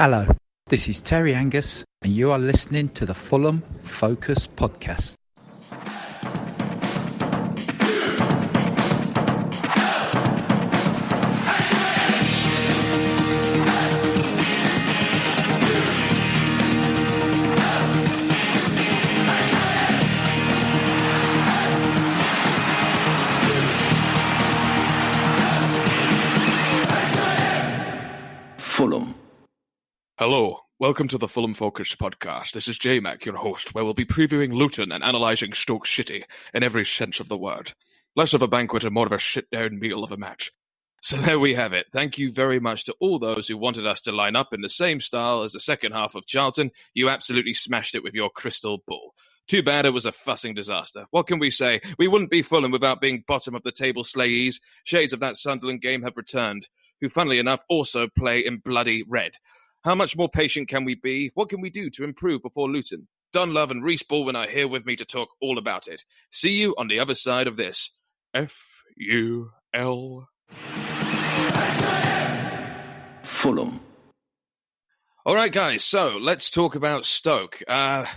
Hello, this is Terry Angus, and you are listening to the Fulham Focus Podcast. Fulham. Hello, welcome to the Fulham Focus Podcast. This is Jmac, your host, where we'll be previewing Luton and analysing Stoke Shitty in every sense of the word. Less of a banquet and more of a sit-down meal of a match. So there we have it. Thank you very much to all those who wanted us to line up in the same style as the second half of Charlton. You absolutely smashed it with your crystal ball. Too bad it was a fussing disaster. What can we say? We wouldn't be Fulham without being bottom of the table slayees. Shades of that Sunderland game have returned, who funnily enough also play in bloody red. How much more patient can we be? What can we do to improve before Luton? Don Love and Baldwin are here with me to talk all about it. See you on the other side of this. F-U-L. Fulham. All right, guys, so let's talk about Stoke. Well,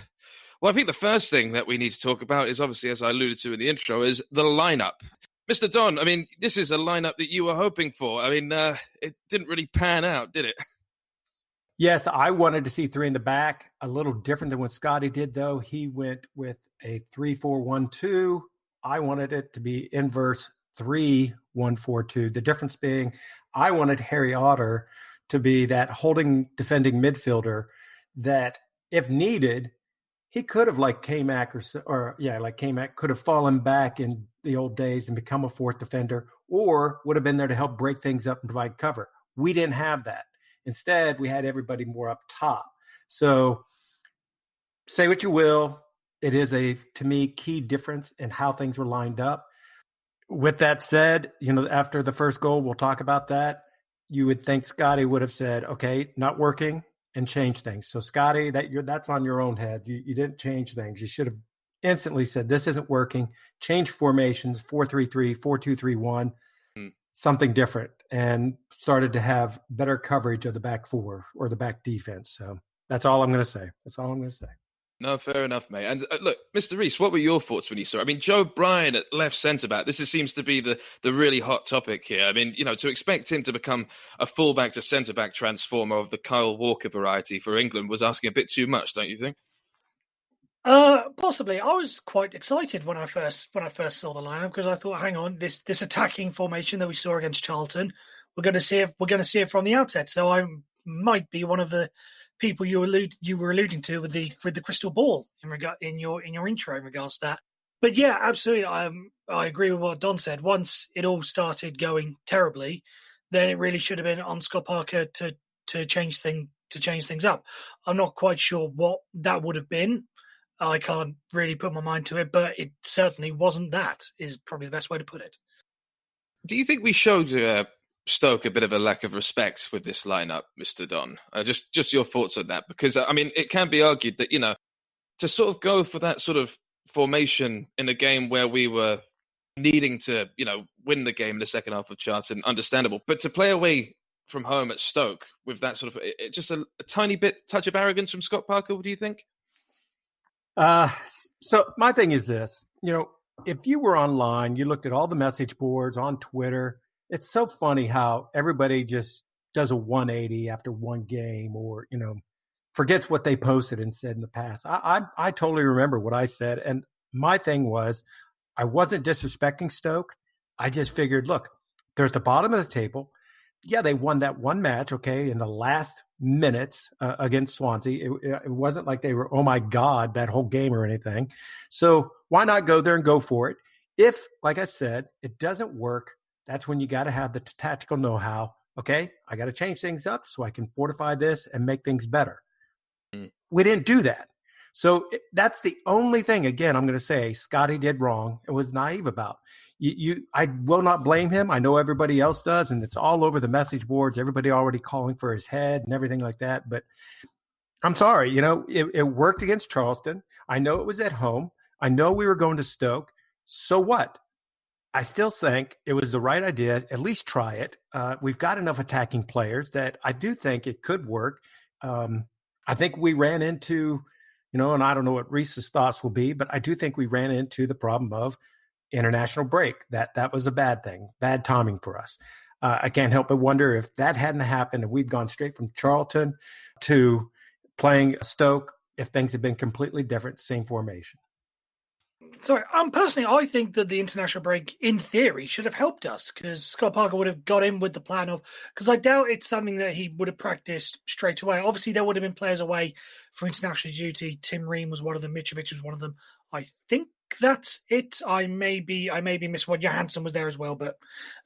I think the first thing that we need to talk about is, obviously, as I alluded to in the intro, is the lineup. Mr. Don, I mean, this is a lineup that you were hoping for. I mean, it didn't really pan out, did it? Yes, I wanted to see three in the back. A little different than what Scotty did, though. He went with a 3-4-1-2. I wanted it to be inverse 3-1-4-2. The difference being I wanted Harry Otter to be that holding, defending midfielder that, if needed, he could have, like Jmac Jmac could have fallen back in the old days and become a fourth defender, or would have been there to help break things up and provide cover. We didn't have that. Instead, we had everybody more up top. So say what you will. It is to me, key difference in how things were lined up. With that said, after the first goal, we'll talk about that. You would think Scotty would have said, okay, not working, and change things. So Scotty, that's on your own head. You didn't change things. You should have instantly said, this isn't working. Change formations, 4-3-3, 4-2-3-1. Something different, and started to have better coverage of the back four or the back defense. So that's all I'm going to say. No, fair enough, mate. And look, Mr. Rees, what were your thoughts when you saw it? I mean, Joe Bryan at left centre-back, this seems to be the really hot topic here. I mean, to expect him to become a full-back to centre-back transformer of the Kyle Walker variety for England was asking a bit too much, don't you think? Possibly. I was quite excited when I first saw the lineup, because I thought, hang on, this attacking formation that we saw against Charlton, we're going to see it from the outset. So I might be one of the people you were alluding to with the crystal ball in your intro in regards to that. But yeah, absolutely, I agree with what Don said. Once it all started going terribly, then it really should have been on Scott Parker to change things up. I'm not quite sure what that would have been. I can't really put my mind to it, but it certainly wasn't that, is probably the best way to put it. Do you think we showed Stoke a bit of a lack of respect with this lineup, Mr. Don? Just your thoughts on that, because, I mean, it can be argued that, to sort of go for that sort of formation in a game where we were needing to, win the game in the second half of Charlton, understandable. But to play away from home at Stoke with that sort of, just a tiny bit, touch of arrogance from Scott Parker, what do you think? So my thing is this, if you were online, you looked at all the message boards on Twitter, it's so funny how everybody just does a 180 after one game, or, forgets what they posted and said in the past. I totally remember what I said. And my thing was, I wasn't disrespecting Stoke. I just figured, look, they're at the bottom of the table. Yeah, they won that one match, okay, in the last minutes against Swansea. It wasn't like they were, oh, my God, that whole game or anything. So why not go there and go for it? If, like I said, it doesn't work, that's when you got to have the tactical know-how. Okay, I got to change things up so I can fortify this and make things better. We didn't do that. So that's the only thing, again, I'm going to say Scotty did wrong and was naive about. I will not blame him. I know everybody else does, and it's all over the message boards. Everybody already calling for his head and everything like that. But I'm sorry, it worked against Charleston. I know it was at home. I know we were going to Stoke. So what? I still think it was the right idea. At least try it. We've got enough attacking players that I do think it could work. I think we ran into, and I don't know what Reese's thoughts will be, but I do think we ran into the problem of international break. That was a bad thing, bad timing for us. I can't help but wonder if that hadn't happened and we'd gone straight from Charlton to playing Stoke, if things had been completely different, same formation. Sorry, personally, I think that the international break, in theory, should have helped us because Scott Parker would have got in with the plan of, because I doubt it's something that he would have practiced straight away. Obviously, there would have been players away for international duty. Tim Ream was one of them. Mitrovic was one of them. I think that's it. I may be missed one. Johansson was there as well, but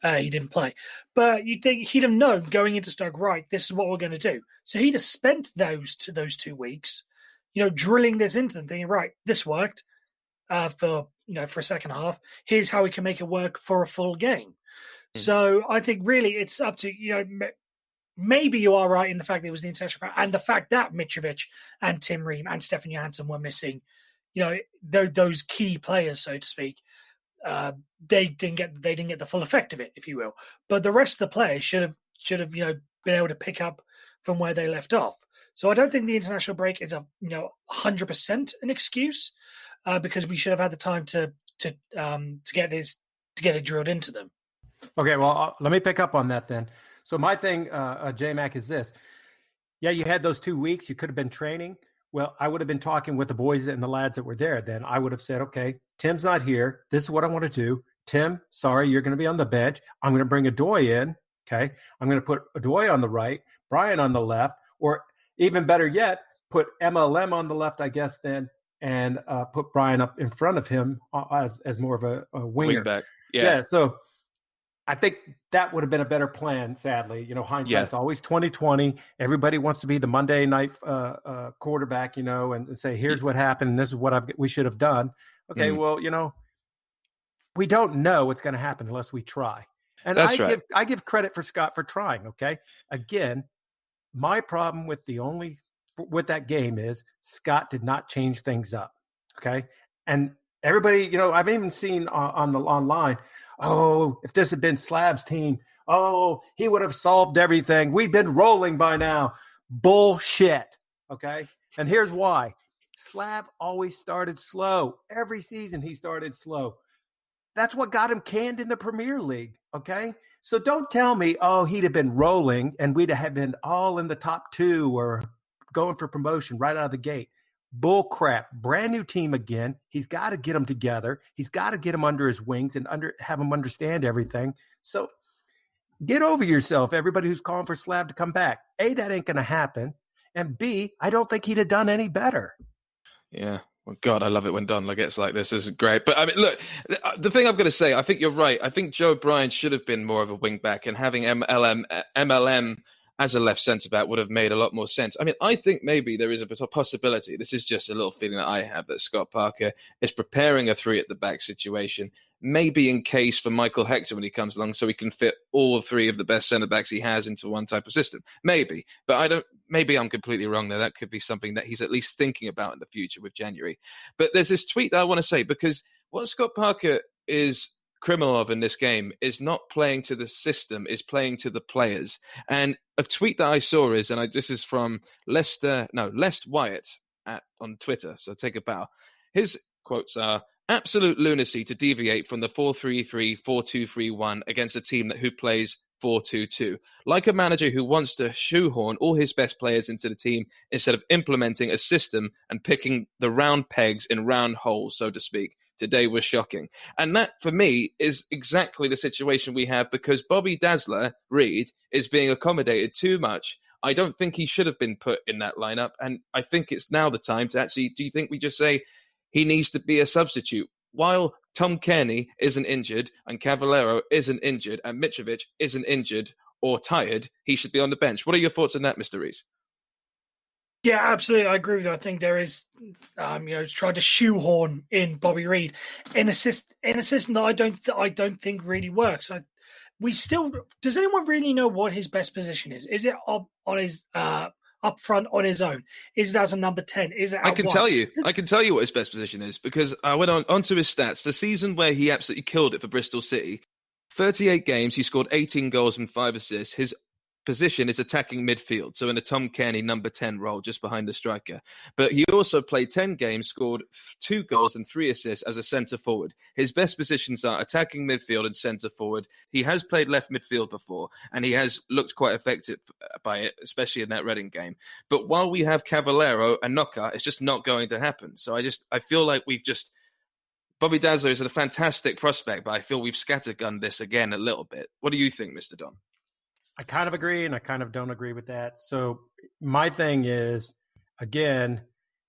he didn't play. But you'd think he'd have known going into Stoke, right, this is what we're going to do. So he'd have spent those 2 weeks, drilling this into them, thinking, right, this worked. For a second half, here's how we can make it work for a full game. So I think really it's up to, maybe you are right in the fact that it was the international and the fact that Mitrovic and Tim Ream and Stefan Johansson were missing, those key players, so to speak. They didn't get the full effect of it, if you will. But the rest of the players should have been able to pick up from where they left off. So I don't think the international break is 100% an excuse. Because we should have had the time to get it drilled into them. Okay, well, let me pick up on that then. So my thing, Jmac, is this. Yeah, you had those 2 weeks. You could have been training. Well, I would have been talking with the boys and the lads that were there. Then I would have said, okay, Tim's not here. This is what I want to do. Tim, sorry, you're going to be on the bench. I'm going to bring Adoy in. Okay, I'm going to put Adoy on the right, Brian on the left, or even better yet, put MLM on the left, I guess, then. And put Brian up in front of him as more of a winger. Wingback. Yeah. So I think that would have been a better plan. Sadly, hindsight's always 20/20. Everybody wants to be the Monday night quarterback, and say, "Here's what happened. And this is what we should have done." Okay, well, we don't know what's going to happen unless we try. And I give credit for Scott for trying. Okay, again, my problem with that game is Scott did not change things up. Okay. And everybody, I've even seen online, if this had been Slav's team, he would have solved everything. We'd been rolling by now. Bullshit. Okay. And here's why. Slav always started slow. Every season he started slow. That's what got him canned in the Premier League. Okay. So don't tell me, he'd have been rolling and we'd have been all in the top 2 or going for promotion right out of the gate. Bull crap. Brand new team again. He's got to get them together. He's got to get them under his wings and have them understand everything. So get over yourself, everybody who's calling for Slav to come back. A, that ain't going to happen. And B, I don't think he'd have done any better. Yeah. Well, God, I love it when Don gets like this. This is great. But I mean, look, the thing I've got to say, I think you're right. I think Joe Bryan should have been more of a wing back, and having MLM as a left centre-back would have made a lot more sense. I mean, I think maybe there is a possibility, this is just a little feeling that I have, that Scott Parker is preparing a 3 at the back situation, maybe in case for Michael Hector when he comes along, so he can fit all 3 of the best centre-backs he has into one type of system. Maybe. But maybe I'm completely wrong there. That could be something that he's at least thinking about in the future with January. But there's this tweet that I want to say, because what Scott Parker is criminal of in this game is not playing to the system, is playing to the players. And a tweet that I saw is, and this is from Les Wyatt on Twitter, so take a bow. His quotes are, absolute lunacy to deviate from the 4-3-3, 4-2-3-1 against a team who plays 4-2-2. Like a manager who wants to shoehorn all his best players into the team instead of implementing a system and picking the round pegs in round holes, so to speak. Today was shocking. And that, for me, is exactly the situation we have, because Bobby Dazzler, Reed, is being accommodated too much. I don't think he should have been put in that lineup. And I think it's now the time to actually, do you think we just say he needs to be a substitute? While Tom Kearney isn't injured and Cavallero isn't injured and Mitrovic isn't injured or tired, he should be on the bench. What are your thoughts on that, Mr. Rees? Yeah, absolutely. I agree with you. I think there is, trying to shoehorn in Bobby Reed in a system that I don't think really works. Does anyone really know what his best position is? Is it up front on his own? Is it as a number 10? Is it? I can tell you what his best position is, because I went onto his stats. The season where he absolutely killed it for Bristol City, 38 games, he scored 18 goals and 5 assists. His position is attacking midfield, so in a Tom Cairney number 10 role just behind the striker. But he also played 10 games, scored 2 goals and 3 assists as a centre forward. His best positions are attacking midfield and centre forward. He has played left midfield before, and he has looked quite effective by it, especially in that Reading game. But while we have Cavallero and Knockout, it's just not going to happen. So I feel like Bobby Dazzler is a fantastic prospect, but I feel we've scattergunned this again a little bit. What do you think, Mr. Don? I kind of agree, and I kind of don't agree with that. So my thing is, again,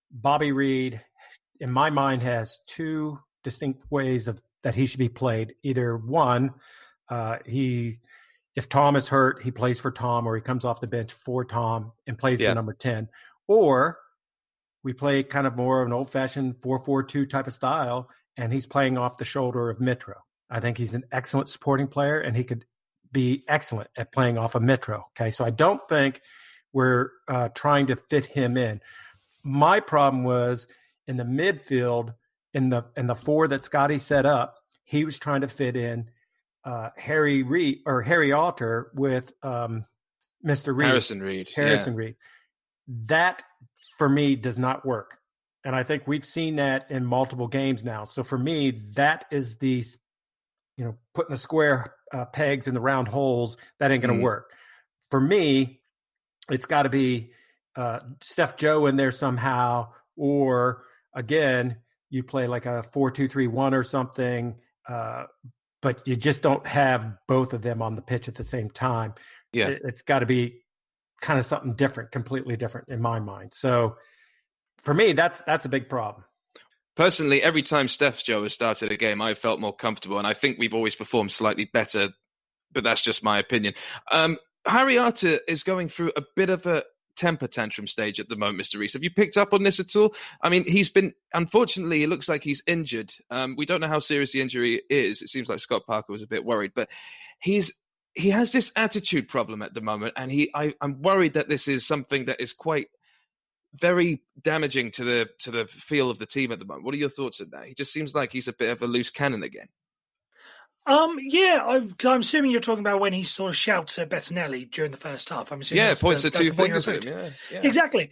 Bobby Reed, in my mind, has 2 distinct ways that he should be played. Either one, if Tom is hurt, he plays for Tom, or he comes off the bench for Tom and plays for number 10. Or we play kind of more of an old-fashioned 4-4-2 type of style, and he's playing off the shoulder of Mitro. I think he's an excellent supporting player, and he could be excellent at playing off of Mitro. Okay, so I don't think we're trying to fit him in. My problem was in the midfield, in the 4 that Scotty set up, he was trying to fit in Harry Alter with Mr. Reed. Harrison Reed. That, for me, does not work. And I think we've seen that in multiple games now. So for me, that is the, putting the square pegs in the round holes. That ain't going to work. For me, it's got to be Steph Joe in there somehow, or again, you play like a 4-2-3-1 or something, but you just don't have both of them on the pitch at the same time. Yeah, it's got to be kind of something different, completely different in my mind. So for me, that's a big problem. Personally, every time Steph Joe has started a game, I've felt more comfortable, and I think we've always performed slightly better, but that's just my opinion. Harry Arter is going through a bit of a temper tantrum stage at the moment, Mr. Reese. Have you picked up on this at all? I mean, unfortunately, it looks like he's injured. We don't know how serious the injury is. It seems like Scott Parker was a bit worried, but he has this attitude problem at the moment, and I'm worried that this is something that is quite very damaging to the feel of the team at the moment. What are your thoughts on that? He just seems like he's a bit of a loose cannon again. I'm assuming you're talking about when he sort of shouts at Bettinelli during the first half. I'm assuming points the 2 fingers at him. Yeah. Exactly.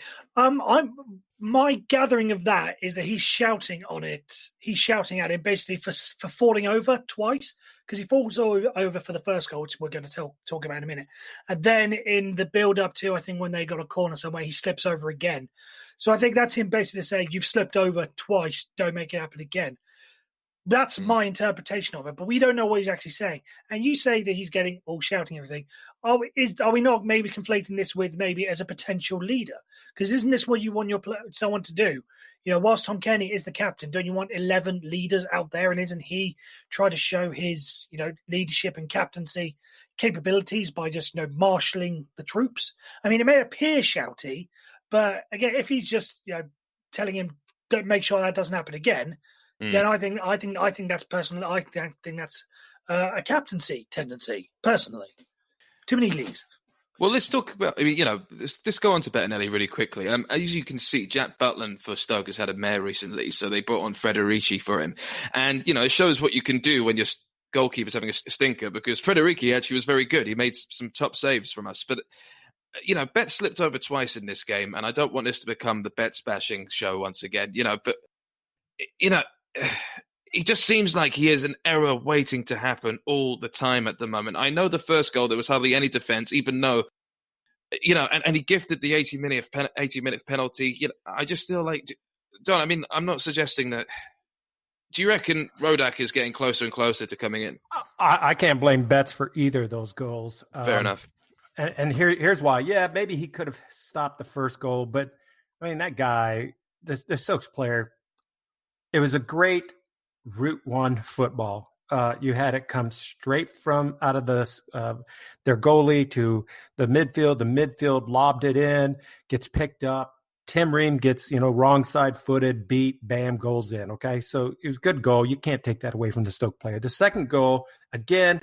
My gathering of that is that he's shouting on it. He's shouting at him basically for falling over twice, because he falls over for the first goal, which we're going to talk about in a minute. And then in the build-up to, I think, when they got a corner somewhere, he slips over again. So I think that's him basically saying, you've slipped over twice, don't make it happen again. That's my interpretation of it, but we don't know what he's actually saying. And you say that he's getting all shouting everything. Are we not maybe conflating this with maybe as a potential leader? Because isn't this what you want someone to do? Whilst Tom Cairney is the captain, don't you want 11 leaders out there? And isn't he try to show his leadership and captaincy capabilities by just marshalling the troops? I mean, it may appear shouty, but again, if he's just telling him don't make sure that doesn't happen again. Then I think that's personally. I think that's a captaincy tendency. Personally, too many leagues. Well, let's talk about. Let's go on to Bettinelli really quickly. As you can see, Jack Butland for Stoke has had a mare recently, so they brought on Federici for him, and it shows what you can do when your goalkeeper's having a stinker. Because Federici actually was very good. He made some top saves from us, but. Bet slipped over twice in this game, and I don't want this to become the bet bashing show once again. But he just seems like he is an error waiting to happen all the time at the moment. I know the first goal, there was hardly any defence, even though, and he gifted the 80-minute penalty. I just feel like, Don, I mean, I'm not suggesting that. Do you reckon Rodak is getting closer and closer to coming in? I can't blame Betts for either of those goals. Fair enough. And here's why. Yeah, maybe he could have stopped the first goal, but I mean, that guy, the Stokes player, it was a great Route 1 football. You had it come straight from out of their goalie to the midfield. The midfield lobbed it in, gets picked up. Tim Ream gets, wrong side footed, beat, bam, goals in. Okay, so it was a good goal. You can't take that away from the Stoke player. The second goal, again,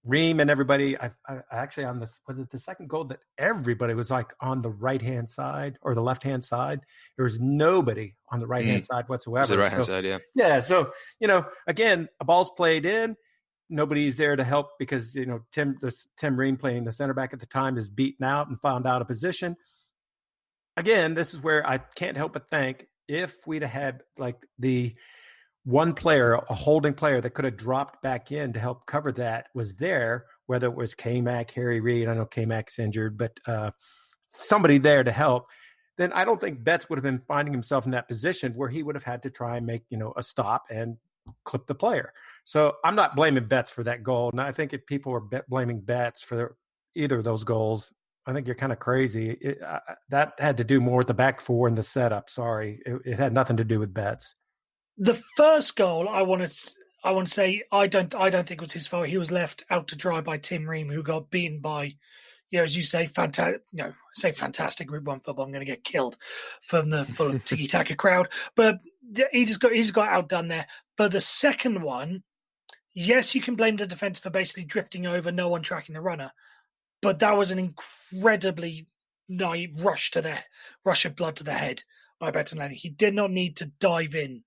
Ream and everybody, I actually on this, was it the second goal that everybody was like on the right-hand side or the left-hand side? There was nobody on the right-hand side whatsoever. It's the right-hand side, yeah. Yeah, so, again, a ball's played in. nobody's there to help because, Tim Ream playing the center back at the time is beaten out and found out of position. Again, this is where I can't help but think if we'd have had like the one player, a holding player that could have dropped back in to help cover that was there, whether it was Jmac, Harry Reid, I know Jmac's injured, but somebody there to help, then I don't think Betts would have been finding himself in that position where he would have had to try and make, a stop and clip the player. So I'm not blaming Betts for that goal. And I think if people are blaming Betts for either of those goals, I think you're kind of crazy. That had to do more with the back four and the setup. Sorry. It had nothing to do with Betts. The first goal, I want to say, I don't think it was his fault. He was left out to dry by Tim Ream, who got beaten by, as you say, fantastic Route 1 football. I'm going to get killed from the full tiki-taka crowd. But he just got outdone there. For the second one, yes, you can blame the defence for basically drifting over, no one tracking the runner. But that was an incredibly naive rush of blood to the head by Bettinelli. He did not need to dive in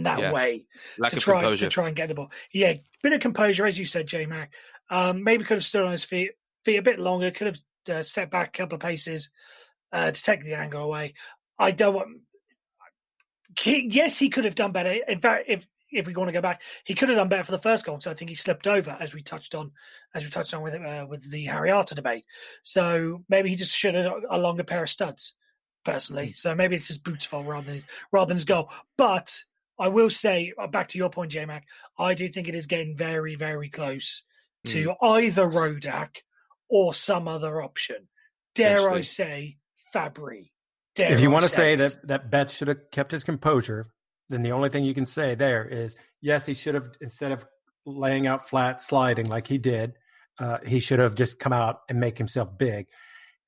that way to try and get the ball. Yeah, bit of composure, as you said, Jmac. Maybe could have stood on his feet a bit longer, could have stepped back a couple of paces to take the angle away. Yes, he could have done better. In fact, if we want to go back, he could have done better for the first goal because I think he slipped over, as we touched on with the Harry Arter debate. So maybe he just should have a longer pair of studs, personally. So maybe it's his boots' fault rather than his goal. But I will say, back to your point, Jmac, I do think it is getting very, very close to either Rodak or some other option. Dare I say, Fabry. If you want to say that Betts should have kept his composure, then the only thing you can say there is, yes, he should have, instead of laying out flat, sliding like he did, he should have just come out and make himself big.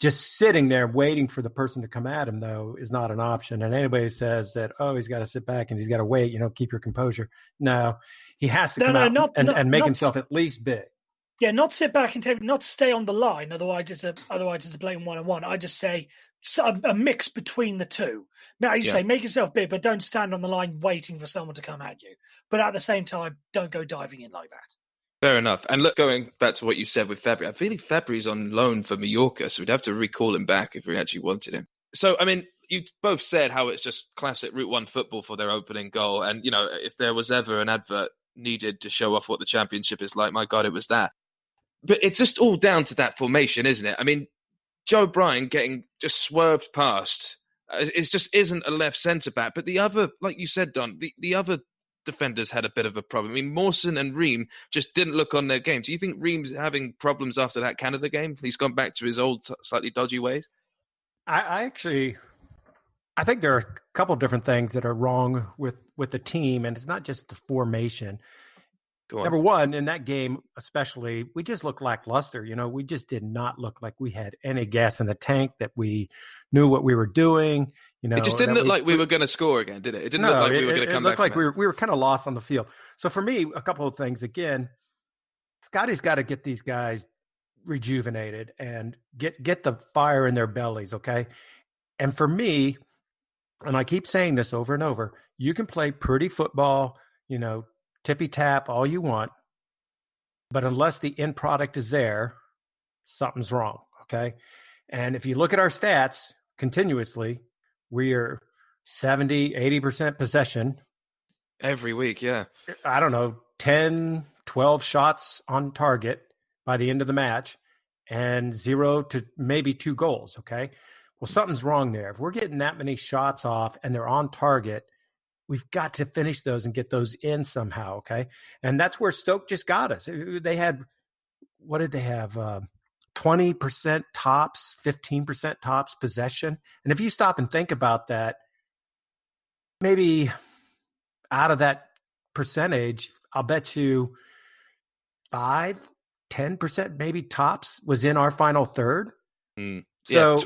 Just sitting there waiting for the person to come at him, though, is not an option. And anybody says that, he's got to sit back and he's got to wait, keep your composure. No, he has to come out and make himself at least big. Yeah, not sit back and not stay on the line. Otherwise, it's a blatant 1-on-1. I just say a mix between the two. Now, you say make yourself big, but don't stand on the line waiting for someone to come at you. But at the same time, don't go diving in like that. Fair enough. And look, going back to what you said with Fabry, I feel like Fabry's on loan for Mallorca, so we'd have to recall him back if we actually wanted him. So, I mean, you both said how it's just classic Route 1 football for their opening goal. And, if there was ever an advert needed to show off what the championship is like, my God, it was that. But it's just all down to that formation, isn't it? I mean, Joe Bryan getting just swerved past, it just isn't a left centre-back. But the other, like you said, Don, the other defenders had a bit of a problem. I mean, Mawson and Ream just didn't look on their game. Do you think Ream's having problems after that Canada game? He's gone back to his old, slightly dodgy ways? I think there are a couple of different things that are wrong with the team, and it's not just the formation. Number one, in that game especially, we just looked lackluster. We just did not look like we had any gas in the tank, that we knew what we were doing. It just didn't look like we were going to score again, did it? It didn't look like we were going to come back. It looked like we were kind of lost on the field. So for me, a couple of things. Again, Scotty's got to get these guys rejuvenated and get the fire in their bellies, okay? And for me, and I keep saying this over and over, you can play pretty football, tippy-tap all you want, but unless the end product is there, something's wrong, okay? And if you look at our stats continuously, we are 70, 80% possession. Every week, yeah. I don't know, 10, 12 shots on target by the end of the match and 0 to maybe 2 goals, okay? Well, something's wrong there. If we're getting that many shots off and they're on target, we've got to finish those and get those in somehow, okay? And that's where Stoke just got us. They had, what did they have? 20% tops, 15% tops possession. And if you stop and think about that, maybe out of that percentage, I'll bet you 5-10% maybe tops was in our final third. So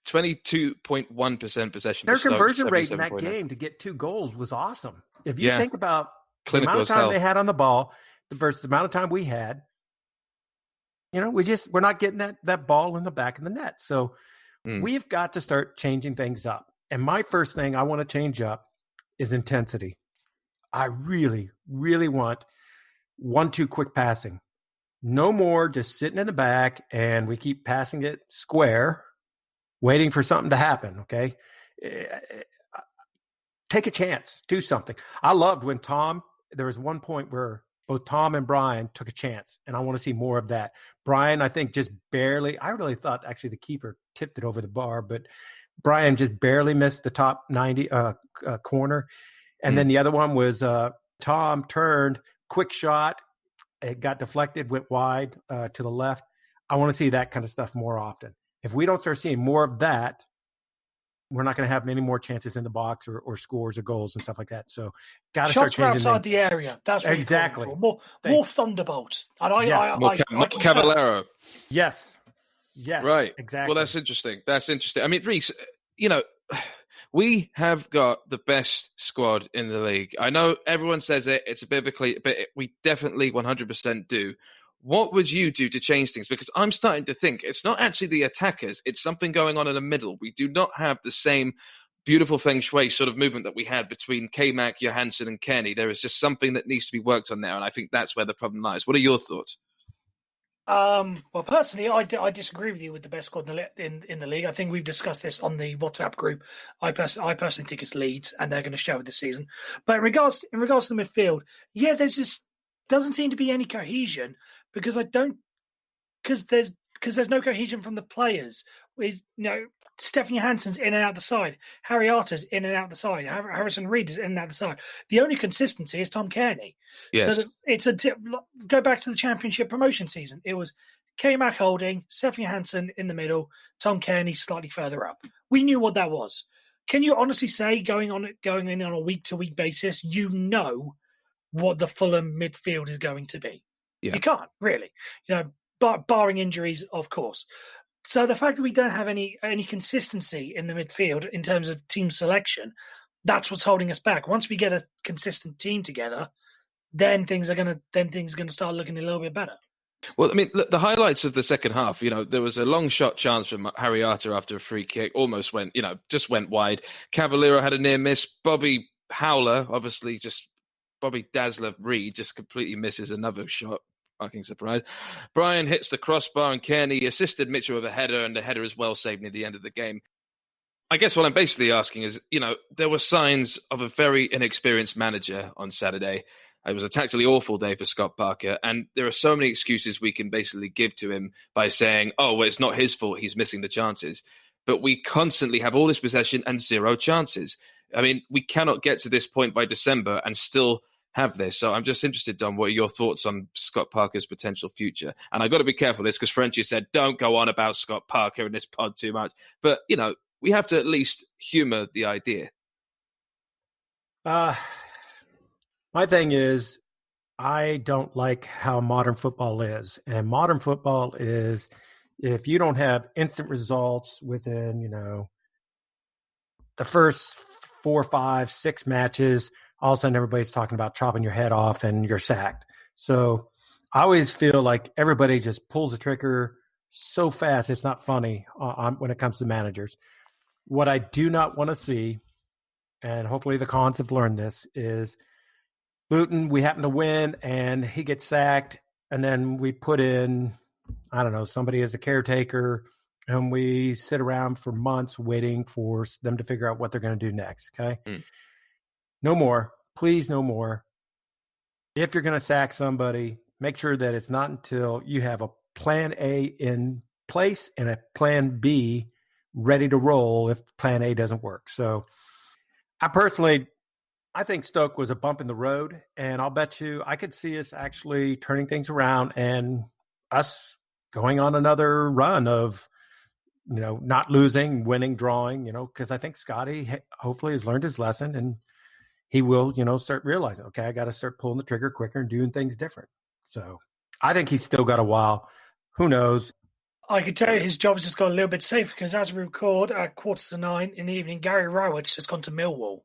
22.1% possession. Their conversion rate in that game to get 2 goals was awesome. If you think about the amount of time they had on the ball versus the amount of time we had, we're not getting that ball in the back of the net. So we've got to start changing things up. And my first thing I want to change up is intensity. I really, really want 1-2 quick passing. No more just sitting in the back and we keep passing it square, waiting for something to happen, okay? Take a chance. Do something. I loved when there was one point where both Tom and Brian took a chance, and I want to see more of that. Brian, I think, just barely – I really thought actually the keeper tipped it over the bar, but Brian just barely missed the top 90 corner. And then the other one was Tom turned, quick shot. It got deflected, went wide to the left. I want to see that kind of stuff more often. If we don't start seeing more of that, we're not going to have many more chances in the box or scores or goals and stuff like that. So, got to start changing outside the area. That's what exactly more thunderbolts. And more Cavallero. Yes. Right. Exactly. Well, that's interesting. I mean, Reese, we have got the best squad in the league. I know everyone says it. It's a biblically, but we definitely 100% do. What would you do to change things? Because I'm starting to think it's not actually the attackers. It's something going on in the middle. We do not have the same beautiful feng shui sort of movement that we had between Jmac, Johansson, and Kenny. There is just something that needs to be worked on there, and I think that's where the problem lies. What are your thoughts? Well, personally, I disagree with you with the best squad in the league. I think we've discussed this on the WhatsApp group. I personally think it's Leeds, and they're going to show it this season. But in regards to the midfield, yeah, there's just doesn't seem to be any cohesion because there's no cohesion from the players. Stefan Johansson's in and out the side. Harry Arter's in and out the side. Harrison Reed is in and out the side. The only consistency is Tom Kearney. Yes. So go back to the Championship promotion season. It was Jmac holding, Stefan Johansson in the middle, Tom Kearney slightly further up. We knew what that was. Can you honestly say going in on a week-to-week basis, you know what the Fulham midfield is going to be? Yeah. You can't, really. Barring injuries, of course. So the fact that we don't have any consistency in the midfield in terms of team selection, that's what's holding us back. Once we get a consistent team together, then things are gonna start looking a little bit better. Well, I mean, look, the highlights of the second half, there was a long shot chance from Harry Arter after a free kick, almost went wide. Cavallero had a near miss. Bobby Howler, obviously Bobby Dazzler Reed just completely misses another shot. Fucking surprise. Brian hits the crossbar and Kearney assisted Mitchell with a header, and the header is well saved near the end of the game. I guess what I'm basically asking is, there were signs of a very inexperienced manager on Saturday. It was a tactically awful day for Scott Parker, and there are so many excuses we can basically give to him by saying, oh, well, it's not his fault, he's missing the chances. But we constantly have all this possession and zero chances. I mean, we cannot get to this point by December and still have this. So I'm just interested, Don, what are your thoughts on Scott Parker's potential future? And I've got to be careful of this because Frenchie said, don't go on about Scott Parker in this pod too much. But, we have to at least humour the idea. My thing is, I don't like how modern football is. And modern football is, if you don't have instant results within, the first 4, 5, 6 matches, all of a sudden everybody's talking about chopping your head off and you're sacked. So I always feel like everybody just pulls the trigger so fast, it's not funny when it comes to managers. What I do not want to see, and hopefully the Cons have learned this, is Luton, we happen to win and he gets sacked, and then we put in, I don't know, somebody as a caretaker, and we sit around for months waiting for them to figure out what they're going to do next, okay? No more. Please, no more. If you're going to sack somebody, make sure that it's not until you have a plan A in place and a plan B ready to roll if plan A doesn't work. So I think Stoke was a bump in the road, and I'll bet you I could see us actually turning things around and us going on another run of, not losing, winning, drawing, because I think Scotty hopefully has learned his lesson, and he will, start realizing, okay, I got to start pulling the trigger quicker and doing things different. So I think he's still got a while. Who knows? I could tell you his job has just got a little bit safer because as we record at 8:45 in the evening, Gary Rowett's just gone to Millwall.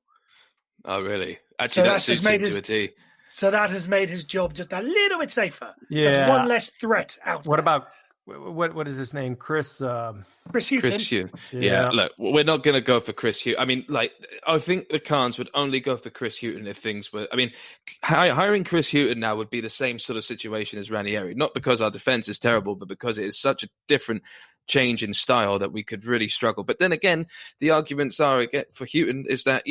Oh, really? Actually, that suits him to a T. So that has made his job just a little bit safer. Yeah. There's one less threat out What there. about what is his name? Chris Houghton. Chris Hughton. Yeah, look, we're not going to go for Chris Hughton. I mean, I think the Khans would only go for Chris Hughton if things were. I mean, hiring Chris Hughton now would be the same sort of situation as Ranieri. Not because our defense is terrible, but because it is such a different change in style that we could really struggle. But then again, the arguments are for Hughton is that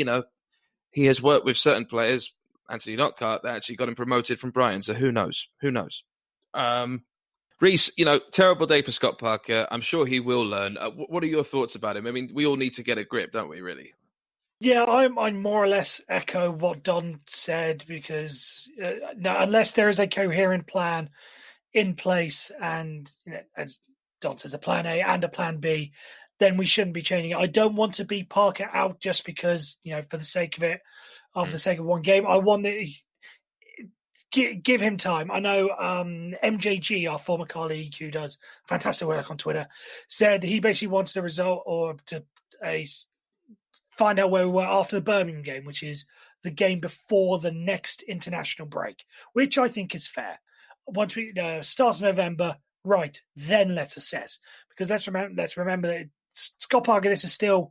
he has worked with certain players, Anthony Knockhart, that actually got him promoted from Brighton. So who knows? Who knows? Reese, terrible day for Scott Parker. I'm sure he will learn. What are your thoughts about him? I mean, we all need to get a grip, don't we, really? Yeah, I more or less echo what Don said because unless there is a coherent plan in place and, as Don says, a plan A and a plan B, then we shouldn't be changing it. I don't want to be Parker out just because, for the sake of it, for the sake of one game. I want to give him time. I know MJG, our former colleague who does fantastic work on Twitter, said he basically wanted a result or to find out where we were after the Birmingham game, which is the game before the next international break, which I think is fair. Once we start of November, right, then let's assess. Because let's remember that Scott Parker, this is still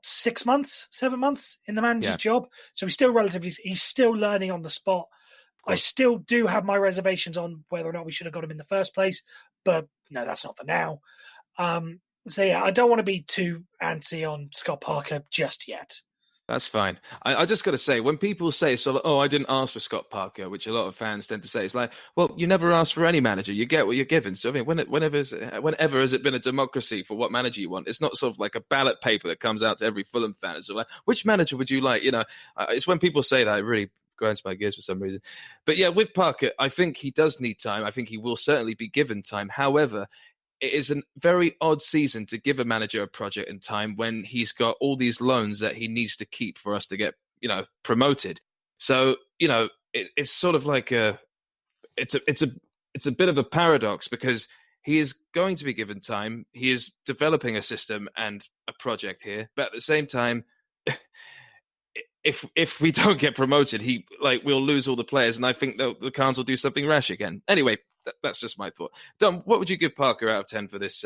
7 months in the manager's job. So he's still learning on the spot. I still do have my reservations on whether or not we should have got him in the first place, but no, that's not for now. I don't want to be too antsy on Scott Parker just yet. That's fine. I just got to say, when people say, I didn't ask for Scott Parker, which a lot of fans tend to say, it's like, well, you never asked for any manager. You get what you're given. So, I mean, whenever has it been a democracy for what manager you want? It's not sort of like a ballot paper that comes out to every Fulham fan. It's sort of like, which manager would you like? It's when people say that, it really grinds my gears for some reason. But yeah, with Parker, I think he does need time. I think he will certainly be given time. However, it is a very odd season to give a manager a project in time when he's got all these loans that he needs to keep for us to get, promoted. So, it's sort of like it's a bit of a paradox because he is going to be given time. He is developing a system and a project here, but at the same time, if we don't get promoted, we'll lose all the players, and I think the Khans will do something rash again. Anyway, that's just my thought. Don, what would you give Parker out of 10 for this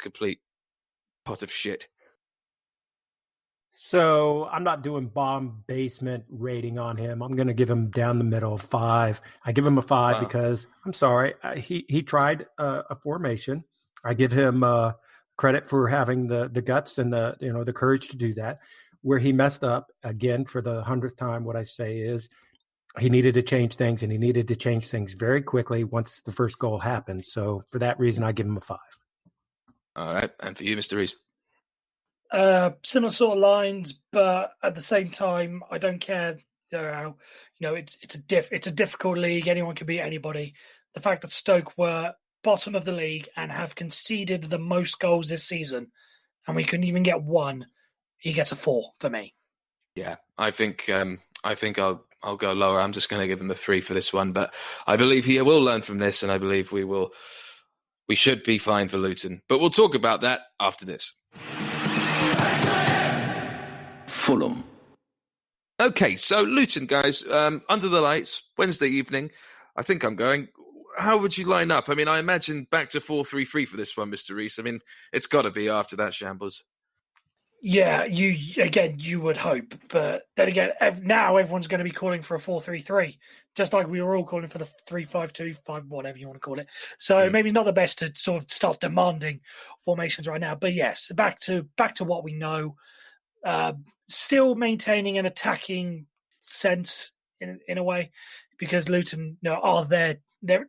complete pot of shit? So I'm not doing bomb basement rating on him. I'm going to give him down the middle, 5. I give him a 5 because I'm sorry, he tried a formation. I give him credit for having the guts and the courage to do that. Where he messed up, again, for the 100th time, what I say is he needed to change things, and he needed to change things very quickly once the first goal happened. So for that reason, I give him a 5. All right. And for you, Mr. Rees? Similar sort of lines, but at the same time, I don't care. It's a difficult league. Anyone can beat anybody. The fact that Stoke were bottom of the league and have conceded the most goals this season, and we couldn't even get one, he gets a 4 for me. Yeah, I think I'll go lower. I'm just going to give him a 3 for this one, but I believe he will learn from this, and I believe we should be fine for Luton. But we'll talk about that after this. Fulham. Okay, so Luton, guys, under the lights, Wednesday evening. I think I'm going. How would you line up? I mean, I imagine back to 4-3-3 for this one, Mr. Rees. I mean, it's got to be after that shambles. Yeah, you would hope, but then again, now everyone's going to be calling for a 4-3-3, just like we were all calling for the 3-5-2, 5, whatever you want to call it. So maybe not the best to sort of start demanding formations right now. But yes, back to what we know. Still maintaining an attacking sense in a way, because Luton are there. They're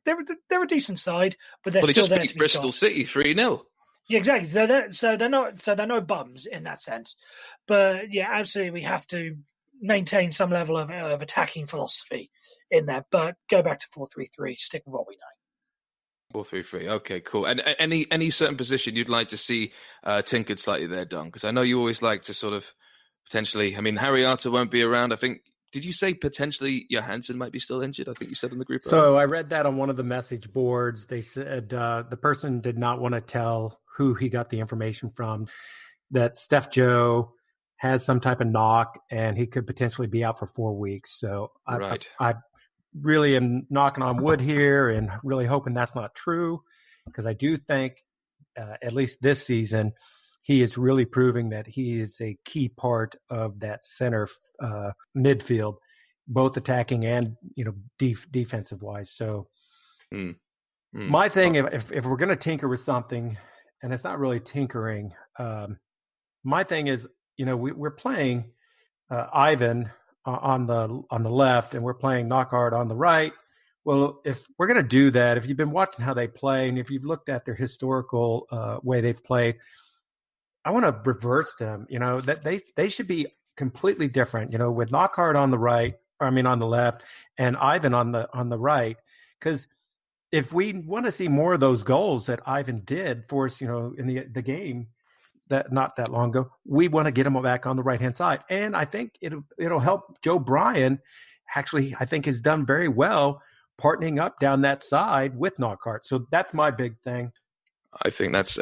a decent side, but they're still there. They just beat Bristol City 3-0. Yeah, exactly. They're no bums in that sense, but yeah, absolutely, we have to maintain some level of attacking philosophy in there. But go back to 4-3-3. Stick with what we know. 4-3-3. Okay, cool. And any certain position you'd like to see tinkered slightly there, Don? Because I know you always like to sort of potentially. I mean, Harry Arter won't be around. I think. Did you say potentially Johansson might be still injured? I think you said in the group. So I read that on one of the message boards. They said the person did not want to tell who he got the information from, that Steph Joe has some type of knock and he could potentially be out for 4 weeks. So I really am knocking on wood here and really hoping that's not true. because I do think, at least this season, he is really proving that he is a key part of that center midfield, both attacking and defensive wise. So my thing, if we're going to tinker with something, and it's not really tinkering, my thing is, we're playing Ivan on the left, and we're playing Knockhart on the right. Well, if we're going to do that, if you've been watching how they play, and if you've looked at their historical way they've played, I want to reverse them. That they should be completely different. With Knockhart on the left, and Ivan on the right, because if we want to see more of those goals that Ivan did for us, in the game that not that long ago, we want to get him back on the right-hand side. And I think it'll help Joe Bryan. Actually, I think has done very well partnering up down that side with Knockhart. So that's my big thing. I think that's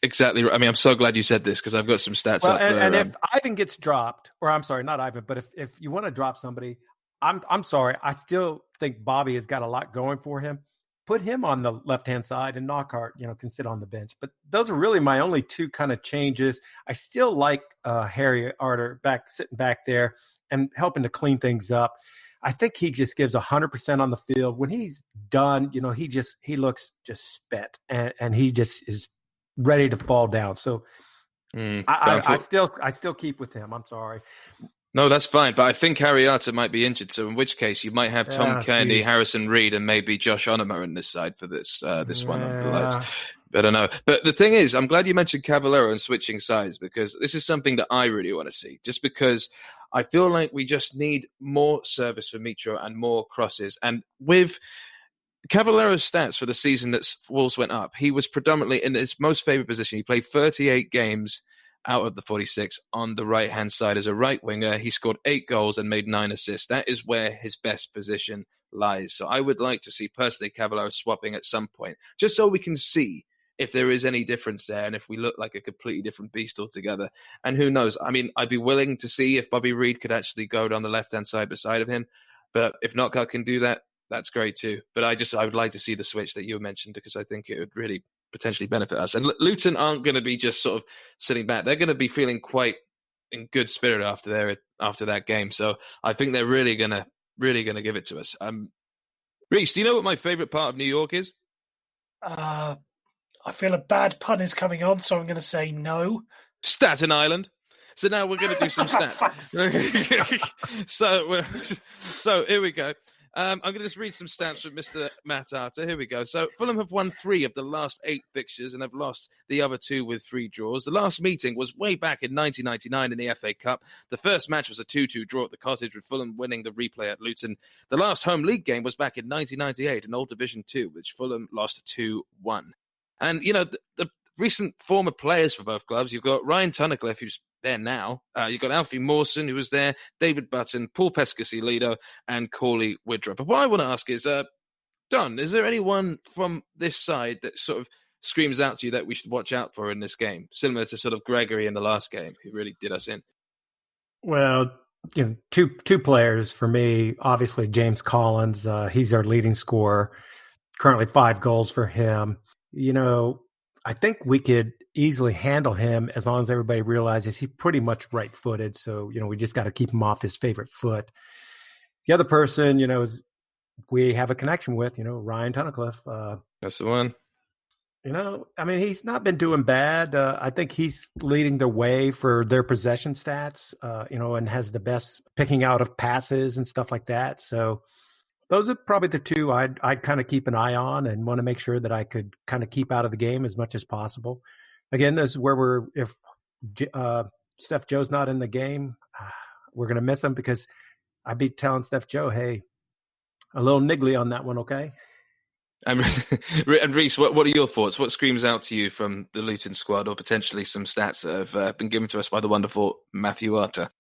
exactly right. I mean, I'm so glad you said this because I've got some stats up. And if Ivan gets dropped, or I'm sorry, not Ivan, but if you want to drop somebody, I'm sorry, I still think Bobby has got a lot going for him. Put him on the left-hand side, and Knockhart, can sit on the bench. But those are really my only two kind of changes. I still like Harry Arter sitting back there and helping to clean things up. I think he just gives 100% on the field. When he's done, he looks just spent, and he just is ready to fall down. So I still keep with him. I'm sorry. No, that's fine. But I think Harry Arter might be injured. So in which case you might have Tom Kearney, Harrison Reed, and maybe Josh Onoma on this side for this one on the lights. I don't know. But the thing is, I'm glad you mentioned Cavallero and switching sides, because this is something that I really want to see. Just because I feel like we just need more service for Mitro and more crosses. And with Cavallero's stats for the season that Wolves went up, he was predominantly in his most favourite position. He played 38 games out of the 46 on the right-hand side as a right winger. He scored 8 goals and made 9 assists. That is where his best position lies. So I would like to see, personally, Cavallero swapping at some point, just so we can see if there is any difference there and if we look like a completely different beast altogether. And who knows? I mean, I'd be willing to see if Bobby Reid could actually go down the left-hand side beside of him. But if Knockhart can do that, that's great too. But I would like to see the switch that you mentioned, because I think it would really potentially benefit us. And Luton aren't going to be just sort of sitting back. They're going to be feeling quite in good spirit after that game. So I think they're really going to give it to us. Reece, do you know what my favorite part of New York is? I feel a bad pun is coming on, so I'm going to say no. Staten Island. So now we're going to do some stats. So here we go. I'm going to just read some stats from Mr. Matt Arter. Here we go. So Fulham have won 3 of the last 8 fixtures and have lost the other 2 with 3 draws. The last meeting was way back in 1999 in the FA Cup. The first match was a 2-2 draw at the Cottage, with Fulham winning the replay at Luton. The last home league game was back in 1998 in Old Division 2, which Fulham lost 2-1. And, the recent former players for both clubs, you've got Ryan Tunnicliffe, who's there now. You've got Alfie Mawson, who was there, David Button, Paul Pescasilido, and Corley Widrow. But what I want to ask is, Don, is there anyone from this side that sort of screams out to you that we should watch out for in this game, similar to sort of Gregory in the last game, who really did us in? Well, two players for me. Obviously, James Collins. He's our leading scorer. Currently 5 goals for him. I think we could easily handle him as long as everybody realizes he's pretty much right-footed. So, we just got to keep him off his favorite foot. The other person, is we have a connection with, Ryan Tunnicliffe. That's the one. He's not been doing bad. I think he's leading the way for their possession stats, and has the best picking out of passes and stuff like that. So those are probably the 2 I'd kind of keep an eye on and want to make sure that I could kind of keep out of the game as much as possible. Again, this is where if Steph Joe's not in the game, we're going to miss him, because I'd be telling Steph Joe, hey, a little niggly on that one, okay? And Reece, what are your thoughts? What screams out to you from the Luton squad, or potentially some stats that have been given to us by the wonderful Matthew Arter?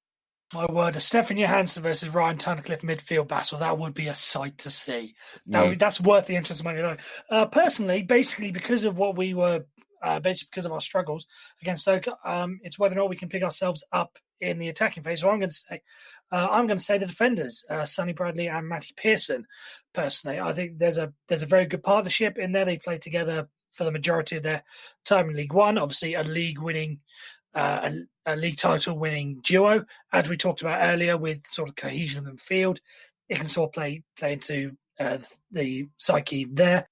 My word, a Stefan Johansson versus Ryan Tunnicliffe midfield battle, that would be a sight to see. That's worth the interest of money alone. Personally, basically because of what we were basically because of our struggles against Stoke. It's whether or not we can pick ourselves up in the attacking phase. So I'm going to say the defenders, Sonny Bradley and Matty Pearson. Personally, I think there's a very good partnership in there. They play together for the majority of their time in League One. Obviously, a league title winning duo, as we talked about earlier, with sort of cohesion in the field. It can sort of play into the psyche there.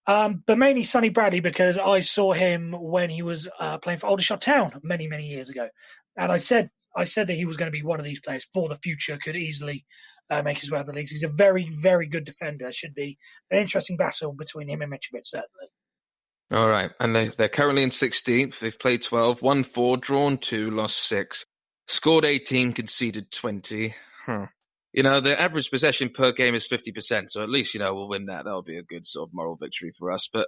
But mainly Sonny Bradley, because I saw him when he was playing for Aldershot Town many, many years ago. And I said that he was going to be one of these players for the future, could easily make his way up the leagues. He's a very, very good defender. Should be an interesting battle between him and Mitrovic, certainly. All right. And they're currently in 16th. They've played 12, won 4, drawn 2, lost 6, scored 18, conceded 20. Their average possession per game is 50%, so at least, we'll win that. That'll be a good sort of moral victory for us. But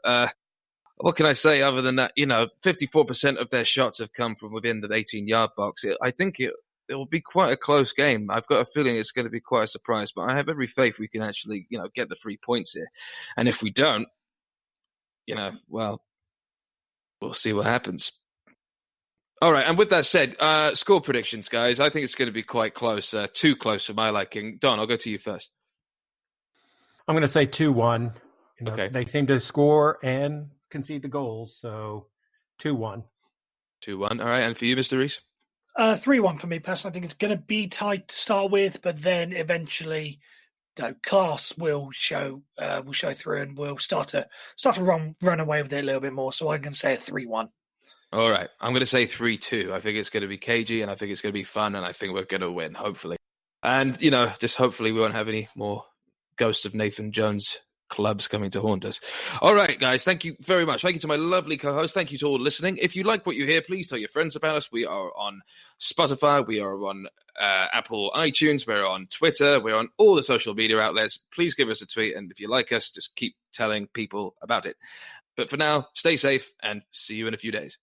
what can I say other than that? 54% of their shots have come from within the 18-yard box. I think it will be quite a close game. I've got a feeling it's going to be quite a surprise, but I have every faith we can actually, get the 3 points here. And if we don't, well, we'll see what happens. All right, and with that said, score predictions, guys. I think it's going to be quite close, too close for my liking. Don, I'll go to you first. I'm going to say 2-1. Okay. They seem to score and concede the goals, so 2-1. 2-1. All right, and for you, Mr. Rees? 3-1 for me, personally. I think it's going to be tight to start with, but then eventually, class will show through, and we'll start to run away with it a little bit more. So I'm going to say a 3-1. All right, I'm going to say 3-2. I think it's going to be cagey, and I think it's going to be fun, and I think we're going to win, hopefully. And, just hopefully we won't have any more ghosts of Nathan Jones clubs coming to haunt us. All right, guys, thank you very much. Thank you to my lovely co-host. Thank you to all listening. If you like what you hear, please tell your friends about us. We are on Spotify. We are on Apple iTunes. We're on Twitter. We're on all the social media outlets. Please give us a tweet, and if you like us, just keep telling people about it. But for now, stay safe, and see you in a few days.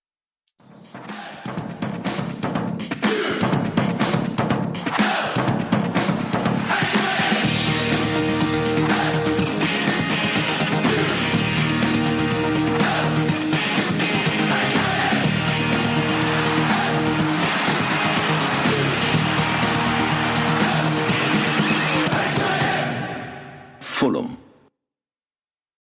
Fulham.